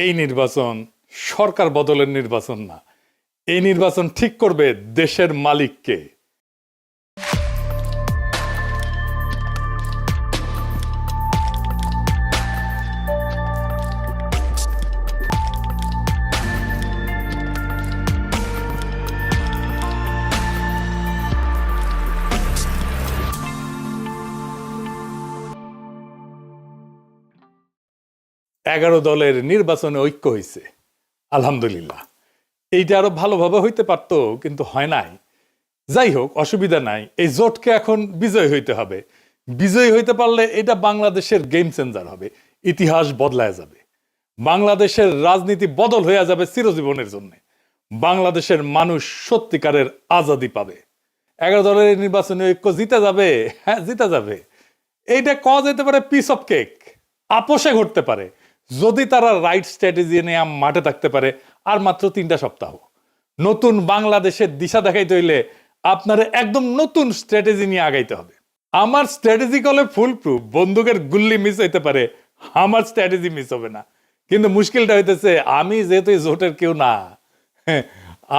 এই নির্বাচন সরকার বদলের নির্বাচন না, এই নির্বাচন ঠিক করবে দেশের মালিককে। এগারো দলের নির্বাচনে ঐক্য হয়েছে, আলহামদুলিল্লাহ। এইটা আরো ভালোভাবে হইতে পারতো, কিন্তু হয় নাই। যাই হোক, অসুবিধা নাই। এই জোটকে এখন বিজয় হইতে হবে। বিজয়ী হইতে পারলে এটা বাংলাদেশের গেম চেঞ্জার হবে, ইতিহাস বদলায় যাবে, বাংলাদেশের রাজনীতি বদল হয়ে যাবে চিরজীবনের জন্য। বাংলাদেশের মানুষ সত্যিকারের আজাদি পাবে। এগারো দলের নির্বাচনে ঐক্য জিতে যাবে, হ্যাঁ জিতে যাবে। এইটা কওয়া যেতে পারে পিস অফ কেক, আপোষে ঘটতে পারে যদি তারা রাইট স্ট্র্যাটেজি নিয়ে মাঠে থাকতে পারে। আর মাত্র 3টা সপ্তাহ। নতুন বাংলাদেশের দিশা দেখাইতে হইলে আপনার একদম নতুন স্ট্র্যাটেজি নিয়ে আগাইতে হবে। আমার স্ট্র্যাটেজি কলে ফুল প্রুফ, বন্দুকের গুল্লি মিস হইতে পারে, আমার স্ট্র্যাটেজি মিস হবে না। কিন্তু মুশকিলটা হইতেছে, আমি যেহেতু জোটের কেউ না,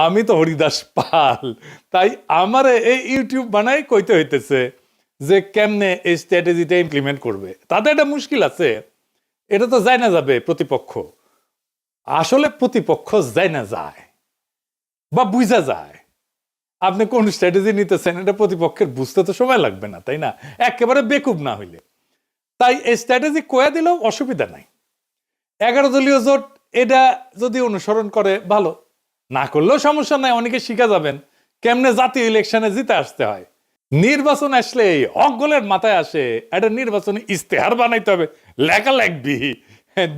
আমি তো হরিদাস পাল, তাই আমার এই ইউটিউব বানাই কইতে হইতেছে যে কেমনে এই স্ট্র্যাটেজিটা ইমপ্লিমেন্ট করবে। তাতে একটা মুশকিল আছে, এটা তো যায় না যাবে প্রতিপক্ষ। আসলে প্রতিপক্ষ যায় না যায় বা বুঝা যায় আপনি কোন স্ট্র্যাটেজি নিতেছেন, এটা প্রতিপক্ষের বুঝতে তো সময় লাগবে না, তাই না? একেবারে বেকুব না হইলে। তাই এই স্ট্র্যাটেজি কয়া দিলেও অসুবিধা নাই। 11 দলীয় জোট এটা যদি অনুসরণ করে ভালো, না করলেও সমস্যা নাই। অনেকে শিখা যাবেন কেমনে জাতীয় ইলেকশনে জিতে আসতে হয়। নির্বাচন আসলে অগলের মাথায় আসে একটা নির্বাচনে ইস্তেহার বানাইতে হবে, লেখা লেখবি।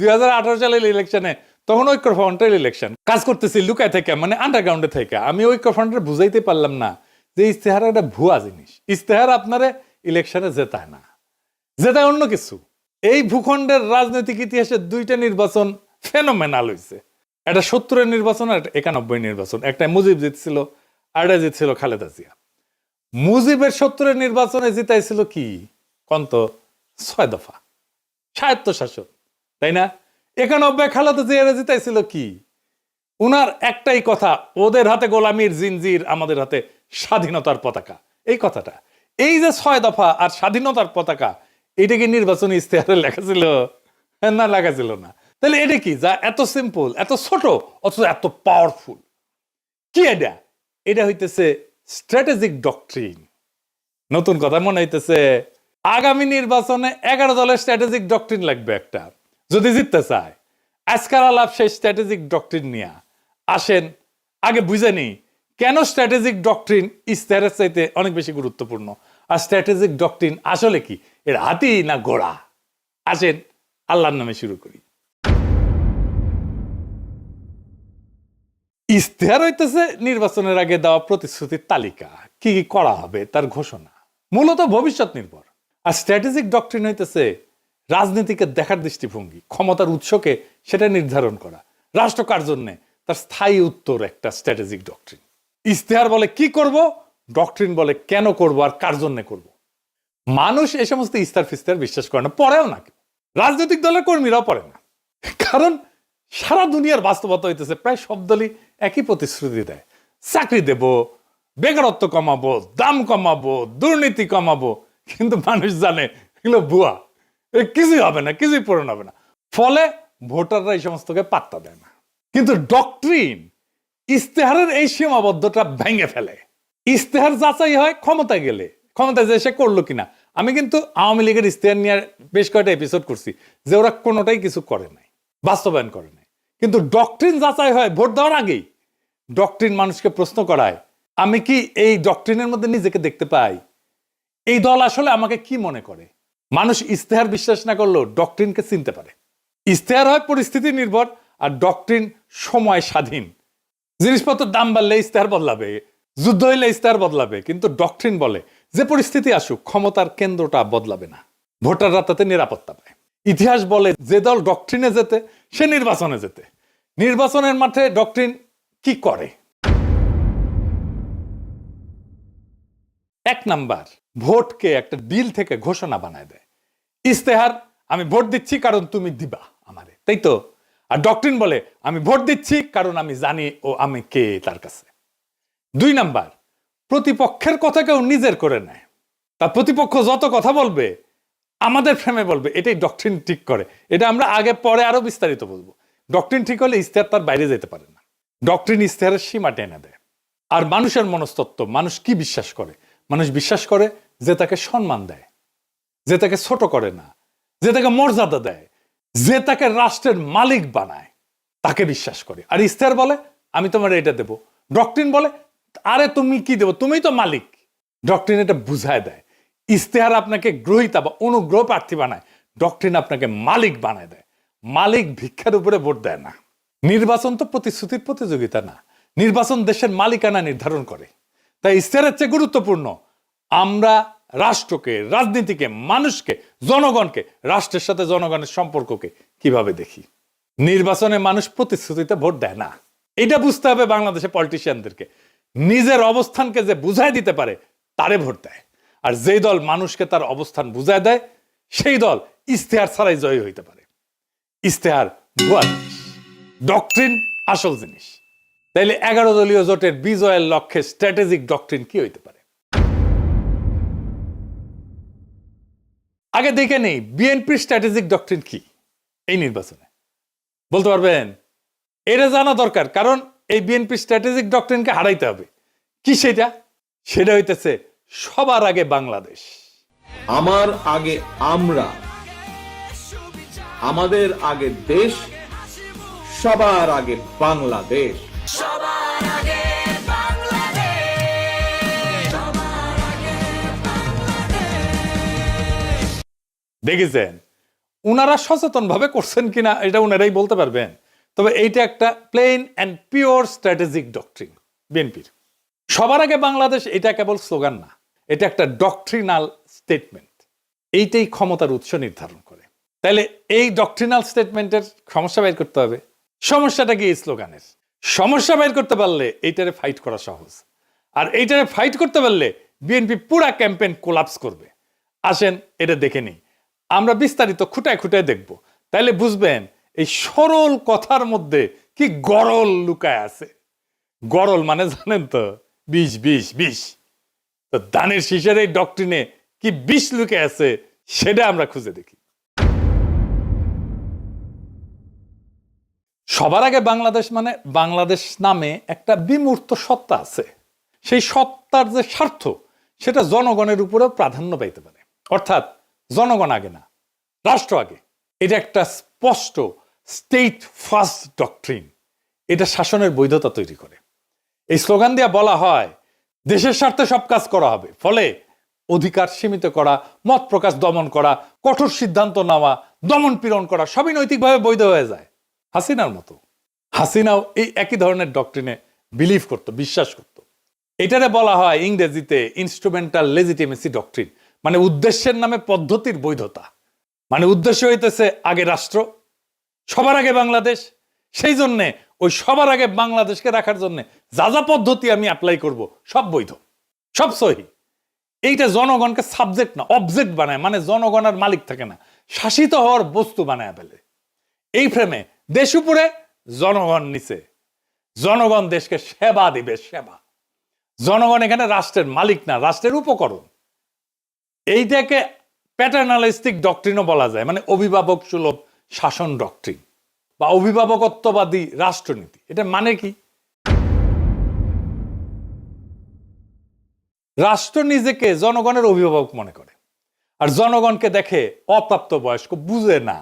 2018 সালের ইলেকশনে তখন ঐক্যফ্রন্টের ইলেকশন কাজ করতেছি লুকায় থেকে, মানে আন্ডারগ্রাউন্ডে থেকে। আমি ঐক্যফ্রন্টের বুঝাইতে পারলাম না যে ইস্তেহার একটা ভুয়া জিনিস। ইস্তেহার আপনারে ইলেকশনে জেতায় না, জেতায় অন্য কিছু। এই ভূখণ্ডের রাজনৈতিক ইতিহাসে 2টা নির্বাচন ফেনোমেনাল হয়েছে। একটা 70-এর নির্বাচন আর 91 নির্বাচন। একটা মুজিব জিতছিল, আর একটা জিতছিল খালেদা জিয়া। মুজিবের 70-এর নির্বাচনে জিতাইছিল কি কন্ত 6 দফা স্বায়ত্তশাসন, তাই না? 91 খালেদা জিয়া জিতাইছিল কি? উনার একটাই কথা, ওদের হাতে গোলামির জিনজির, আমাদের হাতে স্বাধীনতার পতাকা। এই কথাটা, এই যে 6 দফা আর স্বাধীনতার পতাকা, এটা কি নির্বাচনী ইস্তেহারে লেখা ছিল? না, লেখা ছিল না। তাহলে এটা কি যা এত সিম্পল, এত ছোট, অথচ এত পাওয়ারফুল? কি এটা? এটা হইতেছে স্ট্র্যাটেজিক ডক্ট্রিন। নতুন কথা মনে হইতেছে, আগামী নির্বাচনে 11 দলের স্ট্র্যাটেজিক ডক্ট্রিন লাগবে একটা, যদি জিততে চায়। আজকাল আলাপ সেই স্ট্র্যাটেজিক ডক্ট্রিন নিয়ে আসেন। আগে বুঝে নি কেন স্ট্র্যাটেজিক ডক্ট্রিন ইস্তেহারের চাইতে অনেক বেশি গুরুত্বপূর্ণ, আর স্ট্র্যাটেজিক ডক্ট্রিন আসলে কি, এর হাতি না ঘোড়া? আসেন আল্লাহর নামে শুরু করি। ইস্তেহার হইতেছে নির্বাচনের আগে দেওয়া প্রতিশ্রুতির তালিকা, কি কি করা হবে তার ঘোষণা, মূলত ভবিষ্যৎ নির্ভর। আর স্ট্র্যাটেজিক ডক্ট্রিন হইতেছে রাজনীতিকে দেখার দৃষ্টিভঙ্গি, ক্ষমতার উৎসকে সেটা নির্ধারণ করা, রাষ্ট্র কার জন্য, তার স্থায়ী উত্তর একটা স্ট্র্যাটেজিক ডক্ট্রিন। ইস্তেহার বলে কি করব, ডক্ট্রিন বলে কেন করব আর কার জন্য করব। মানুষ এই সমস্ত ইস্তার ফিস্তার বিশ্বাস করে না, পড়েও না। রাজনৈতিক দলের কর্মীরাও পড়ে না, কারণ সারা দুনিয়ার বাস্তবতা হইতেছে প্রায় সব দলই একই প্রতিশ্রুতি দেয়। চাকরি দেব, বেকারত্ব কমাবো, দাম কমাবো, দুর্নীতি কমাবো, কিন্তু মানুষ জানে এগুলো ভুয়া, কিছুই হবে না, কিছুই পূরণ হবে না। ফলে ভোটাররা এই সমস্তকে পাত্তা দেয় না। কিন্তু ডক্ট্রিন ইস্তেহারের এই সীমাবদ্ধতা ভেঙে ফেলে। ইস্তেহার যাচাই হয় ক্ষমতায় গেলে, ক্ষমতায় যে সে করলো কিনা। আমি কিন্তু আওয়ামী লীগের ইস্তেহার নিয়ে বেশ কয়েকটা এপিসোড করছি যে ওরা কোনোটাই কিছু করে নাই, বাস্তবায়ন করে নাই। কিন্তু ডক্ট্রিন যাচাই হয় ভোট দেওয়ার আগেই। ডক্ট্রিন মানুষকে প্রশ্ন করায়, আমি কি এই ডক্ট্রিনের মধ্যে নিজেকে দেখতে পাই? এই দল আসলে আমাকে কি মনে করে? মানুষ ইস্তেহার বিশ্বাস না করলেও ডক্ট্রিনকে চিনতে পারে। ইস্তেহার হয় পরিস্থিতি নির্ভর, আর ডক্ট্রিন সময় স্বাধীন। জিনিসপত্রের দাম বাড়লে ইস্তেহার বদলাবে, যুদ্ধ হইলে ইস্তেহার বদলাবে, কিন্তু ডক্ট্রিন বলে যে পরিস্থিতি আসুক ক্ষমতার কেন্দ্রটা বদলাবে না, ভোটাররা তাতে নিরাপত্তা পায়। ইতিহাস বলে যে দল ডক্ট্রিনে যেতে সে নির্বাচনে যেতে। নির্বাচনের মাঠে ডক্ট্রিন কি করে? 1 নাম্বার, ভোটকে একটা ডিল থেকে ঘোষণা বানায় দেয়। ইস্তেহার, আমি ভোট দিচ্ছি কারণ তুমি দিবা আমারে, তাই তো? আর ডক্ট্রিন বলে আমি ভোট দিচ্ছি কারণ আমি জানি ও আমি কে তার কাছে। 2 নাম্বার, প্রতিপক্ষের কথা কেউ নিজের করে নেয়। তার প্রতিপক্ষ যত কথা বলবে আমাদের ফ্রেমে বলবে, এটাই ডক্ট্রিন ঠিক করে। এটা আমরা আগে পরে আরো বিস্তারিত বলবো। ডক্ট্রিন ঠিক হলে ইশতেহার তার বাইরে যেতে পারে না। ডক্ট্রিন ইশতেহারের সীমা টেনে দেয়। আর মানুষের মনস্তত্ত্ব, মানুষ কি বিশ্বাস করে? মানুষ বিশ্বাস করে যে তাকে সম্মান দেয়, যে তাকে ছোট করে না, যে তাকে মর্যাদা দেয়, যে তাকে রাষ্ট্রের মালিক বানায়, তাকে বিশ্বাস করে। আর ইশতেহার বলে আমি তোমার এটা দেব। ডক্ট্রিন বলে আরে তুমি কি দেবো, তুমি তো মালিক। ডক্ট্রিন এটা বুঝায় দেয়। ইশতেহার আপনাকে গ্রহীতা বা অনুগ্রহ প্রার্থী বানায়, ডক্ট্রিন আপনাকে মালিক বানায় দেয়। মালিক ভিক্ষার উপরে ভোট দেয় না। নির্বাচন তো প্রতিশ্রুতির প্রতিযোগিতা না, নির্বাচন দেশের মালিকানা নির্ধারণ করে। তাই ইশতেহারের চেয়ে গুরুত্বপূর্ণ আমরা রাষ্ট্রকে, রাজনীতিকে, মানুষকে, জনগণকে, রাষ্ট্রের সাথে জনগণের সম্পর্ককে কিভাবে দেখি। নির্বাচনে মানুষ প্রতিশ্রুতিতে ভোট দেয় না, এটা বুঝতে হবে বাংলাদেশের পলিটিশিয়ানদেরকে। নিজের অবস্থানকে যে বুঝাই দিতে পারে তারে ভোট দেয়। আর যেই দল মানুষকে তার অবস্থান বুঝায় দেয় সেই দল ইশতেহার ছাড়াই জয়ী হইতে পারে। ইশতেহার ভুয়া জিনিস, ডক্ট্রিন আসল জিনিস। তাইলে 11 দলীয় জোটের বিজয়ের লক্ষ্যে স্ট্র্যাটেজিক ডক্ট্রিন কি হইতে পারে? আগে দেখে নেই বিএনপির স্ট্র্যাটেজিক ডক্ট্রিন কি এই নির্বাচনে, বলতে পারবেন? এটা জানা দরকার, কারণ এই বিএনপি স্ট্র্যাটেজিক ডক্ট্রিনকে হারাইতে হবে। কি সেটা? সেটা হইতেছে সবার আগে বাংলাদেশ। আমার আগে আমরা, আমাদের আগে দেশ, সবার আগে বাংলাদেশ। সবার আগে বাংলাদেশ, সবার আগে বাংলাদেশ। দেখেছেন উনারা সচেতন ভাবে করছেন কিনা এটা উনারাই বলতে পারবেন। তবে এইটা একটা plain and pure strategic doctrine বিএনপির। সবার আগে বাংলাদেশ এটা কেবল স্লোগান না, এটা একটা ডক্ট্রিনাল স্টেটমেন্ট। এইটাই ক্ষমতার উৎস নির্ধারণ করে। তাহলে এই ডক্ট্রিনাল স্টেটমেন্টের সমস্যা বের করতে হবে। সমস্যাটা কি? এই স্লোগানের সমস্যা বের করতে পারলে এইটারে ফাইট করা সহজ। আর এইটারে ফাইট করতে পারলে বিএনপি পুরা ক্যাম্পেইন কোলাপস করবে। আসেন এটা দেখে নিই, আমরা বিস্তারিত খুঁটায় খুঁটায় দেখব। তাইলে বুঝবেন এই সরল কথার মধ্যে কি গরল লুকায় আছে। গরল মানে জানেন তো, বিষ বিষ বিষ। তো দানের শীষের এই ডক্ট্রিনে কি বিষ লুকে আছে সেটা আমরা খুঁজে দেখি। সবার আগে বাংলাদেশ মানে বাংলাদেশ নামে একটা বিমূর্ত সত্তা আছে। সেই সত্তার যে স্বার্থ সেটা জনগণের উপরেও প্রাধান্য পাইতে পারে। অর্থাৎ জনগণ আগে না, রাষ্ট্র আগে। এটা একটা স্পষ্ট স্টেট ফার্স্ট ডক্ট্রিন। এটা শাসনের বৈধতা তৈরি করে। এই স্লোগান দিয়ে বলা হয় দেশের স্বার্থে সব কাজ করা হবে, ফলে অধিকার সীমিত করা, মত প্রকাশ দমন করা, কঠোর সিদ্ধান্ত নেওয়া, দমন পীড়ন করা সবই নৈতিকভাবে বৈধ হয়ে যায়। হাসিনার মতো। হাসিনাও এই একই ধরনের ডক্ট্রিনে বিলিভ করত, বিশ্বাস করত। এটারে বলা হয় ইংরেজিতে ইনস্ট্রুমেন্টাল লেজিটিমেসি ডক্ট্রিন, মানে উদ্দেশ্যের নামে পদ্ধতির বৈধতা। মানে উদ্দেশ্য হইতেছে আগে রাষ্ট্র, সবার আগে বাংলাদেশ। সেই জন্যে ওই সবার আগে বাংলাদেশকে রাখার জন্য যা যা পদ্ধতি আমি অ্যাপ্লাই করব সব বৈধ, সব সহি। এইটা জনগণকে সাবজেক্ট না অবজেক্ট বানায়, মানে জনগণ আর মালিক থাকে না, শাসিত হওয়ার বস্তু বানায় ফেলে। এই ফ্রেমে দেশ উপরে, জনগণ নিচে। জনগণ দেশকে সেবা দিবে, সেবা। জনগণ এখানে রাষ্ট্রের মালিক না, রাষ্ট্রের উপকরণ। এইটাকে প্যাটার্নালিস্টিক ডক্ট্রিনও বলা যায়, মানে অভিভাবক সুলভ শাসন ডক্ট্রিন বা অভিভাবকত্ববাদী রাষ্ট্রনীতি। এটা মানে কি? রাষ্ট্র নিজেকে জনগণের অভিভাবক মনে করে, আর জনগণকে দেখে অপ্রাপ্ত বয়স্ক, বুঝে না,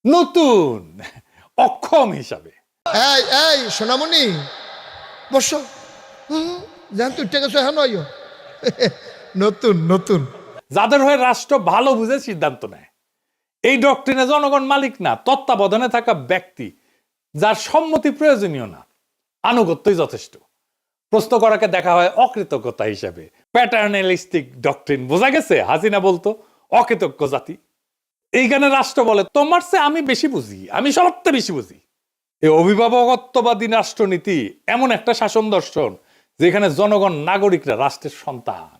নতুন, অক্ষম হিসাবে। এই এই সোনামণি বসো, জান তুই গেছো হ্যাঁ নয় নতুন নতুন। যাদের হয়ে রাষ্ট্র ভালো বুঝে সিদ্ধান্ত নেয়। এই ডক্ট্রিনে জনগণ মালিক না, তত্ত্বাবধানে থাকা ব্যক্তি, যার সম্মতি প্রয়োজনীয় না, আনুগত্যই যথেষ্ট। প্রশ্ন করাকে দেখা হয় অকৃতজ্ঞতা হিসাবে। Paternalistic doctrine. বোঝা গেছে হাসিনা বলতো অকৃতজ্ঞ জাতি। এইখানে রাষ্ট্র বলে তোমার চেয়ে আমি বেশি বুঝি, আমি সবচেয়ে বেশি বুঝি। এই অভিভাবকত্ববাদী রাষ্ট্রনীতি এমন একটা শাসন দর্শন যেখানে জনগণ নাগরিকরা রাষ্ট্রের সন্তান।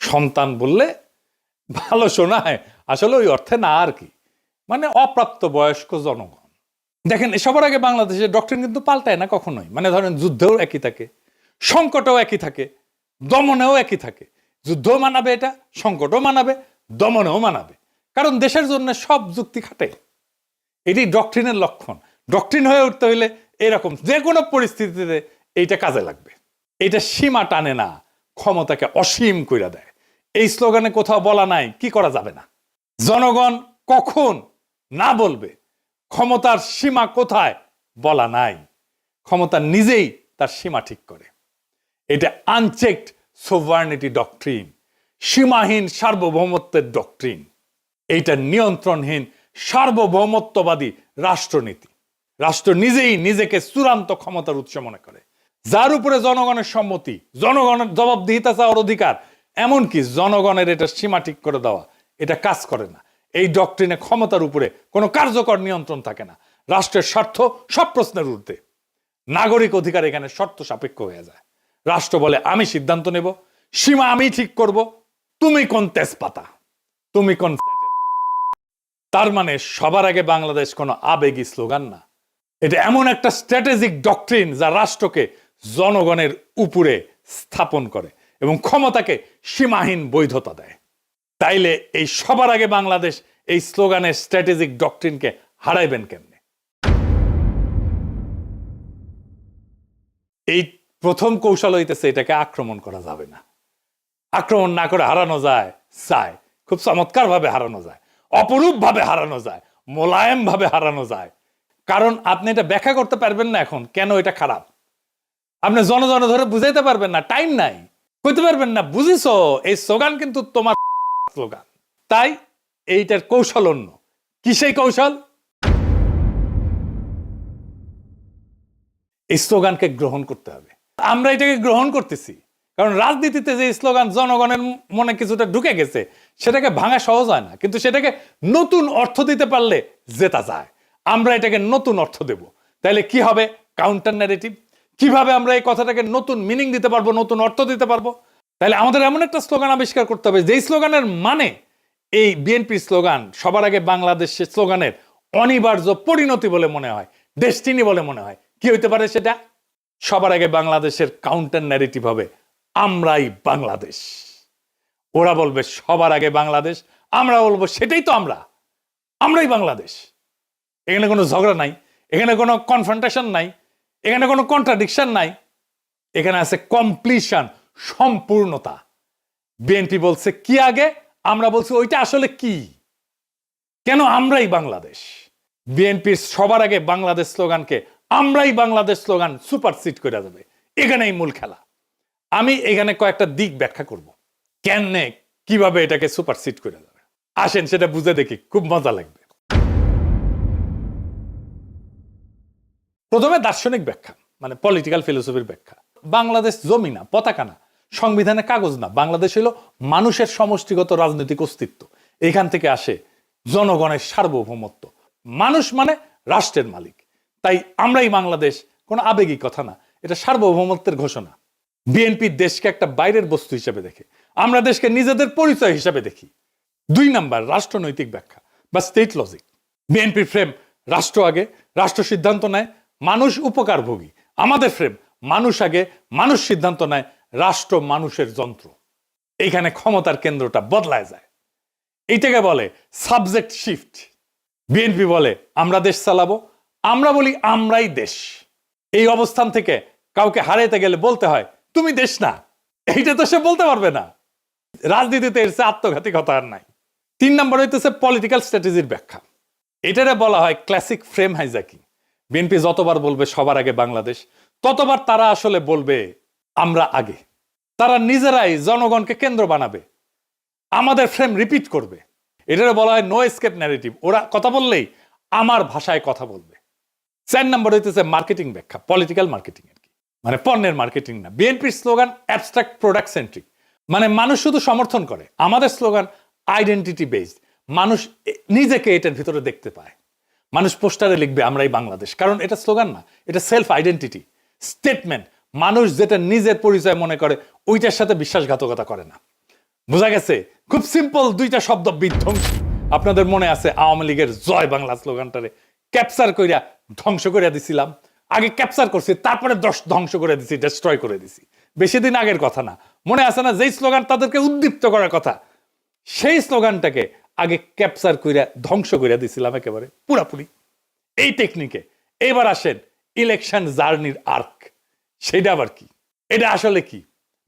সন্তান বললে ভালো শোনায়, আসলে ওই অর্থে না আর কি, মানে অপ্রাপ্ত বয়স্ক জনগণ। দেখেন সবার আগে বাংলাদেশের ডক্টরিন কিন্তু পাল্টায় না কখনোই। মানে ধরেন যুদ্ধেও একই থাকে, সংকটেও একই থাকে, দমনেও একই থাকে। যুদ্ধও মানাবে, এটা সংকটও মানাবে, দমনেও মানাবে, কারণ দেশের জন্য সব যুক্তি খাটে। এটি ডক্টরিনের লক্ষণ। ডক্টরিন হয়ে উঠতে হইলে এরকম যে কোনো পরিস্থিতিতে এইটা কাজে লাগবে। এটা সীমা টানে না, ক্ষমতাকে অসীম কইরা দেয়। এই স্লোগানে কোথাও বলা নাই কি করা যাবে না, জনগণ কখন না বলবে, ক্ষমতার সীমা কোথায় বলা নাই। ক্ষমতা নিজেই তার সীমা ঠিক করে। এটা আনচেকড সোভার্নিটি ডক্ট্রিন, সীমাহীন সার্বভৌমত্বের ডক্ট্রিন। এইটা নিয়ন্ত্রণহীন সার্বভৌমত্ববাদী রাষ্ট্রনীতি। রাষ্ট্র নিজেই নিজেকে চূড়ান্ত ক্ষমতার উৎস মনে করে, যার উপরে জনগণের সম্মতি, জনগণের জবাবদিহিতা চাওয়ার অধিকার, এমনকি জনগণের এটা সীমা ঠিক করে দেওয়া, এটা কাজ করে না। এই ডক্ট্রিনে ক্ষমতার উপরে কোনো কার্যকর নিয়ন্ত্রণ থাকে না। রাষ্ট্রের স্বার্থ সব প্রশ্নের ঊর্ধ্বে। নাগরিক অধিকার এখানে শর্ত সাপেক্ষ হয়ে যায়। রাষ্ট্র বলে আমি সিদ্ধান্ত নেব, সীমা আমি ঠিক করব, তুমি কোন তেজপাতা, তুমি কোন। তার মানে সবার আগে বাংলাদেশ কোনো আবেগী স্লোগান না, এটা এমন একটা স্ট্র্যাটেজিক ডক্ট্রিন যা রাষ্ট্রকে জনগণের উপরে স্থাপন করে এবং ক্ষমতাকে সীমাহীন বৈধতা দেয়। তাইলে এই সবার আগে বাংলাদেশ এই স্লোগানের স্ট্র্যাটেজিক ডক্ট্রিনকে হারাইবেন কেমনে? এই প্রথম কৌশল হইতেছে এটাকে আক্রমণ করা যাবে না। আক্রমণ না করে হারানো যায়, খুব চমৎকার ভাবে হারানো যায়, অপরূপ ভাবে হারানো যায়, মোলায়েম ভাবে হারানো যায়। কারণ আপনি এটা ব্যাখ্যা করতে পারবেন না এখন কেন এটা খারাপ। আপনি জনজনে ধরে বুঝাইতে পারবেন না, টাইম নাই, কইতে পারবেন না বুঝিস এই স্লোগান কিন্তু তোমার স্লোগান। তাই এইটার কৌশল অন্য। কি সেই কৌশল? এই স্লোগানকে গ্রহণ করতে হবে। আমরা এটাকে গ্রহণ করতেছি কারণ রাজনীতিতে যে স্লোগান জনগণের মনে কিছুটা ঢুকে গেছে, সেটাকে ভাঙা সহজ হয় না, কিন্তু সেটাকে নতুন অর্থ দিতে পারলে জেতা যায়। আমরা এটাকে নতুন অর্থ দেব। তাহলে কি হবে? Counter narrative. কিভাবে আমরা এই কথাটাকে নতুন মিনিং দিতে পারবো, নতুন অর্থ দিতে পারবো? তাহলে আমাদের এমন একটা স্লোগান আবিষ্কার করতে হবে যেই স্লোগানের মানে এই বিএনপির স্লোগান সবার আগে বাংলাদেশের স্লোগানের অনিবার্য পরিণতি বলে মনে হয়, ডেস্টিনি বলে মনে হয়। কি হইতে পারে সেটা? সবার আগে বাংলাদেশের কাউন্টার ন্যারেটিভ হবে আমরাই বাংলাদেশ। ওরা বলবে সবার আগে বাংলাদেশ, আমরা বলবো সেটাই তো আমরাই বাংলাদেশ। এখানে কোনো ঝগড়া নাই, এখানে কোনো কনফ্রন্টেশন নাই, এখানে কোনো কন্ট্রাডিকশন নাই, এখানে আছে কমপ্লিশন, সম্পূর্ণতা। বিএনপি বলছে কি আগে, আমরা বলছি ওইটা আসলে কি, কেন আমরাই বাংলাদেশ। বিএনপির সবার আগে বাংলাদেশ স্লোগানকে আমরাই বাংলাদেশ স্লোগান সুপারসিড করে যাবে। এখানেই মূল খেলা। আমি এখানে কয়েকটা দিক ব্যাখ্যা করব কেন, কিভাবে এটাকে সুপারসিড করে যাবে। আসেন সেটা বুঝে দেখি, খুব মজা লাগবে। প্রথমে দার্শনিক ব্যাখ্যা, মানে পলিটিক্যাল ফিলোসফির ব্যাখ্যা। বাংলাদেশ জমি না, পতাকা না, সংবিধানের কাগজ না। বাংলাদেশ হলো মানুষের সমষ্টিগত রাজনৈতিক অস্তিত্ব। এখান থেকে আসে জনগণের সার্বভৌমত্ব। মানুষ মানে রাষ্ট্রের মালিক। তাই আমরাই বাংলাদেশ কোনো আবেগী কথা না, এটা সার্বভৌমত্বের ঘোষণা। বিএনপি দেশকে একটা বাইরের বস্তু হিসেবে দেখে, আমরা দেশকে নিজেদের পরিচয় হিসেবে দেখি। 2 নাম্বার, রাষ্ট্রনৈতিক ব্যাখ্যা বা স্টেট লজিক। বিএনপির ফ্রেম রাষ্ট্র আগে, রাষ্ট্র সিদ্ধান্ত নেয়, মানুষ উপকারভোগী। আমাদের ফ্রেম মানুষ আগে, মানুষ সিদ্ধান্ত নেয়, রাষ্ট্র মানুষের যন্ত্র। এইখানে ক্ষমতার কেন্দ্রটা বদলায় যায়। এইটাকে বলে সাবজেক্ট শিফট। বিএনপি বলে আমরা দেশ চালাবো, আমরা বলি আমরাই দেশ। এই অবস্থান থেকে কাউকে হারাইতে গেলে বলতে হয় তুমি দেশ না। এইটা তো সে বলতে পারবে না। রাজনীতিতে এর চেয়ে আত্মঘাতী কথা আর নাই। 3 নম্বর হইতেছে পলিটিক্যাল স্ট্র্যাটেজির ব্যাখ্যা। এটারে বলা হয় ক্লাসিক ফ্রেম হাইজ্যাকিং। বিএনপি যতবার বলবে সবার আগে বাংলাদেশ, ততবার তারা আসলে বলবে আমরা আগে। তারা নিজেরাই জনগণকে কেন্দ্র বানাবে, আমাদের ফ্রেম রিপিট করবে। এটারে বলা হয় নো এসকেপ ন্যারেটিভ। ওরা কথা বললেই আমার ভাষায় কথা বলবে। 4 নম্বর হইতেছে মার্কেটিং ব্যাখ্যা, পলিটিক্যাল মার্কেটিং আর কি, মানে পণ্যের মার্কেটিং না। বিএনপির স্লোগান অ্যাবস্ট্রাক্ট প্রোডাক্ট সেন্ট্রিক, মানে মানুষ শুধু সমর্থন করে। আমাদের স্লোগান আইডেন্টিটি বেসড, মানুষ নিজেকে এটার ভিতরে দেখতে পায়। মানুষ পোস্টারে লিখবে আমরাই বাংলাদেশ, কারণ এটা স্লোগান না, এটা সেলফ আইডেন্টিটি স্টেটমেন্ট। মানুষ যেটা নিজের পরিচয় মনে করে ওইটার সাথে বিশ্বাসঘাতকতা করে না। বোঝা গেছে? খুব সিম্পল 2টা শব্দ, বিধ্বংসী। আপনাদের মনে আছে আওয়ামী লীগের জয় বাংলা স্লোগানটারে ক্যাপচার কইরা ধ্বংস করে দিছিলাম, আগে ক্যাপচার করছি তারপরে ধ্বংস করে দিছি, ডেস্ট্রয় করে দিছি। বেশি দিন আগের কথা না, মনে আছে না যেই স্লোগান তাদেরকে উদ্দীপ্ত করার কথা, সেই স্লোগানটাকে আগে ক্যাপচার কইরা ধ্বংস করে দিছিলাম একেবারে পুরাপুরি। এই টেকনিকে এবার আসেন ইলেকশন জার্নির আর্ক, সেটা আবার কি? এটা আসলে কি?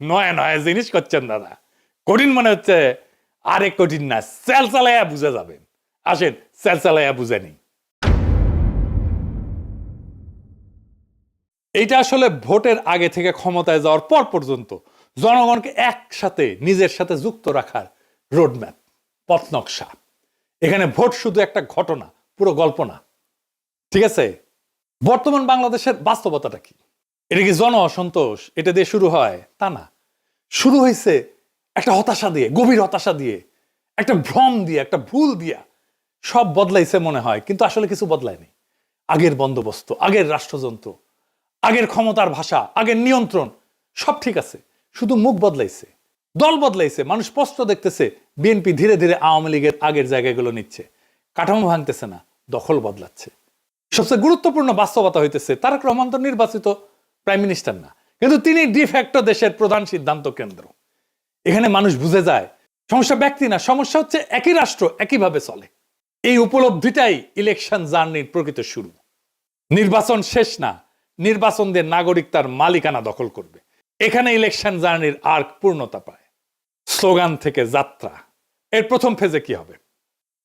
নয়া নয়া জিনিস করছেন দাদা, কঠিন মনে হচ্ছে, আরে কঠিন না, সেল চালাইয়া বুঝে যাবেন। আসেন সেল চালাইয়া বুঝে নিই। এইটা আসলে ভোটের আগে থেকে ক্ষমতায় যাওয়ার পর পর্যন্ত জনগণকে একসাথে নিজের সাথে যুক্ত রাখার রোডম্যাপ, পথ নকশা। এখানে ভোট শুধু একটা ঘটনা, পুরো গল্প না, ঠিক আছে? বর্তমান বাংলাদেশের বাস্তবতাটা কি? এটা কি জন অসন্তোষ এটা দিয়ে শুরু হয়? তা না, শুরু হয়েছে একটা হতাশা দিয়ে, গভীর হতাশা দিয়ে, একটা ভ্রম দিয়ে, একটা ভুল দিয়া। সব বদলাইছে মনে হয়, কিন্তু আসলে কিছু বদলায়নি। আগের বন্দোবস্ত, আগের রাষ্ট্রযন্ত্র, আগের ক্ষমতার ভাষা, আগের নিয়ন্ত্রণ সব ঠিক আছে, শুধু মুখ বদলাইছে, দল বদলাইছে। মানুষ স্পষ্ট দেখতেছে বিএনপি ধীরে ধীরে আওয়ামী লীগের আগের জায়গাগুলো নিচ্ছে, কাঠামো ভাঙতেছে না, দখল বদলাচ্ছে। সবচেয়ে গুরুত্বপূর্ণ বাস্তবতা হইতেছে তারেক রহমান তো নির্বাচিত প্রাইম মিনিস্টার না, কিন্তু তিনি ডিফ্যাক্টো দেশের প্রধান সিদ্ধান্ত কেন্দ্র। এখানে মানুষ বুঝে যায় সমস্যা ব্যক্তি না, সমস্যা হচ্ছে একই রাষ্ট্র একইভাবে চলে। এই উপলব্ধিটাই ইলেকশন জার্নির প্রকৃত শুরু। নির্বাচন শেষ না, নির্বাচন দিয়ে নাগরিক তার মালিকানা দখল করবে। এখানে ইলেকশন জার্নির আর্ক পূর্ণতা পায়। স্লোগান থেকে যাত্রা, এর প্রথম ফেজে কি হবে?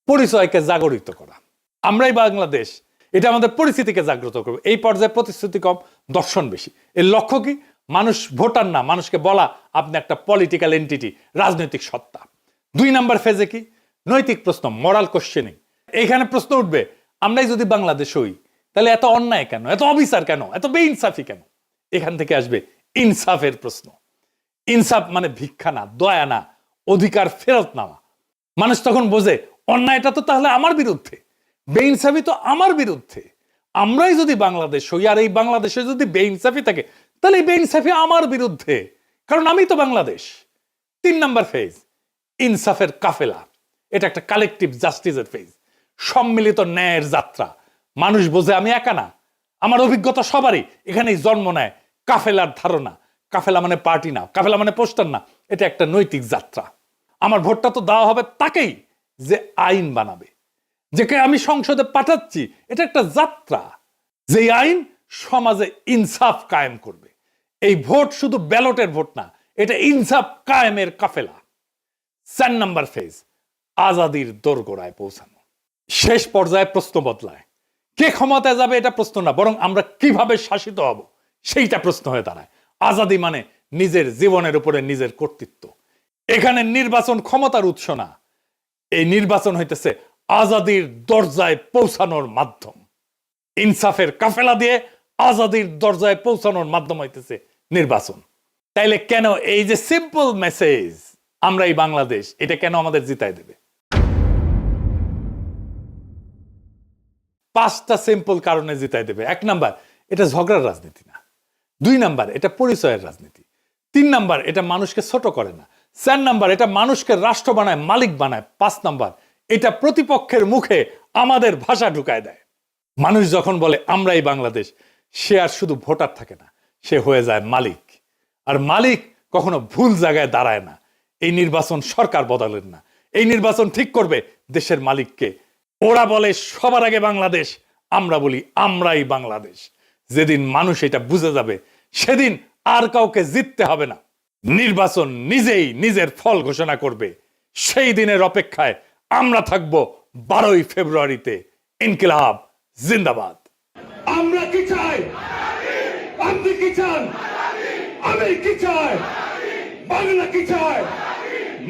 পরিচয়কে জাগরিত করা। আমরাই বাংলাদেশ, এটা আমাদের পরিস্থিতিকে জাগ্রত করবে। এই পর্যায়ে প্রতিশ্রুতি কম, দর্শন বেশি। এর লক্ষ্য কি? মানুষ ভোটার না, মানুষকে বলা আপনি একটা পলিটিক্যাল এন্টিটি, রাজনৈতিক সত্তা। 2 নাম্বার ফেজে কি? নৈতিক প্রশ্ন, মরাল কোশ্চেনিং। এইখানে প্রশ্ন উঠবে, আমরাই যদি বাংলাদেশ হই তাহলে এত অন্যায় কেন, এত অবিচার কেন, এত বেইনসাফি কেন? এখান থেকে আসবে ইনসাফের প্রশ্ন। ইনসাফ মানে ভিক্ষা না, দয়া না, অধিকার ফেরত নেওয়া। মানুষ তখন বোঝে অন্যায়টা তো তাহলে আমার বিরুদ্ধে, বেইনসাফি তো আমার বিরুদ্ধে। আমরাই যদি বাংলাদেশ হই আর এই বাংলাদেশে যদি বেইনসাফি থাকে তাহলে এই বেইনসাফি আমার বিরুদ্ধে, কারণ আমি তো বাংলাদেশ। 3 নাম্বার ফেজ, ইনসাফের কাফেলা। এটা একটা কালেকটিভ জাস্টিসের ফেজ, সম্মিলিত ন্যায়ের যাত্রা। মানুষ বোঝে আমি একা না, আমার অভিজ্ঞতা সবারই। এখানেই জন্ম নেয় কাফেলার ধারণা। কাফেলা মানে পার্টি না, কাফেলা মানে পোস্টার না, এটা একটা নৈতিক যাত্রা। আমার ভোটটা তো দেওয়া হবে তাকেই যে আইন বানাবে, যেকে আমি সংসদে পাঠাচ্ছি। এটা একটা যাত্রা, যে আইন সমাজে ইনসাফ কায়েম করবে। এই ভোট শুধু ব্যালটের ভোট না, এটা ইনসাফ কায়েমের কাফেলা। 4 নাম্বার ফেজ, আজাদির দোরগোড়ায় পৌঁছানো। শেষ পর্যায়ে প্রশ্ন বদলায়, কে ক্ষমতায় যাবে এটা প্রশ্ন না, বরং আমরা কিভাবে শাসিত হব সেইটা প্রশ্ন হয়ে দাঁড়ায়। আজাদি মানে নিজের জীবনের উপরে নিজের কর্তৃত্ব। এখানে নির্বাচন ক্ষমতার উৎস না, এই নির্বাচন হইতেছে আজাদির দরজায় পৌঁছানোর মাধ্যম। ইনসাফের কাফেলা দিয়ে আজাদির দরজায় পৌঁছানোর মাধ্যম হইতেছে নির্বাচন। তাইলে কেন এই যে সিম্পল মেসেজ আমরা এই বাংলাদেশ, এটা কেন আমাদের জিতায় দেবে? 5টা সিম্পল কারণে জিতায় দেবে। 1 নাম্বার, এটা ঝগড়ার রাজনীতি না। 2 নাম্বার, এটা পরিচয়ের রাজনীতি। 3 নাম্বার, এটা মানুষকে ছোট করে না। 4 নাম্বার, এটা মানুষকে রাষ্ট্র বানায়, মালিক বানায়। 5 নাম্বার, এটা প্রতিপক্ষের মুখে আমাদের ভাষা ঢুকায় দেয়। মানুষ যখন বলে আমরাই বাংলাদেশ, সে আর শুধু ভোটার থাকে না, সে হয়ে যায় মালিক। আর মালিক কখনো ভুল জায়গায় দাঁড়ায় না। এই নির্বাচন সরকার বদলেন না, এই নির্বাচন ঠিক করবে দেশের মালিককে। ওরা বলে সবার আগে বাংলাদেশ, আমরা বলি আমরাই বাংলাদেশ। যেদিন মানুষ এটা বুঝে যাবে সেদিন আর কাউকে জিততে হবে না। নির্বাচন নিজেই নিজের ফল ঘোষণা করবে। সেই দিনের অপেক্ষায় আমরা থাকব 12ই ফেব্রুয়ারিতে। ইনকিলাব জিন্দাবাদ। আমরা কি চাই? আপনি কি চান? আমি কি চাই? বাংলা কি চায়?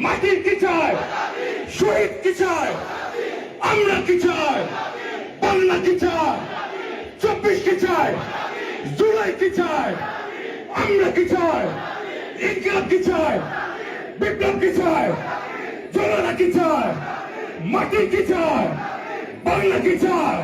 মাটির কি চায়? শহীদ কি চায়? আমরা কি চাই? বাংলা কি চায়? 24 কি চায়? জুলাই কি চায়? আমরা কি চাই? ইনকিলাব কি চায়? বিপ্লব কি চায়? জনতা কি চায়? মাটি কি চায়? বাংলা কি চায়?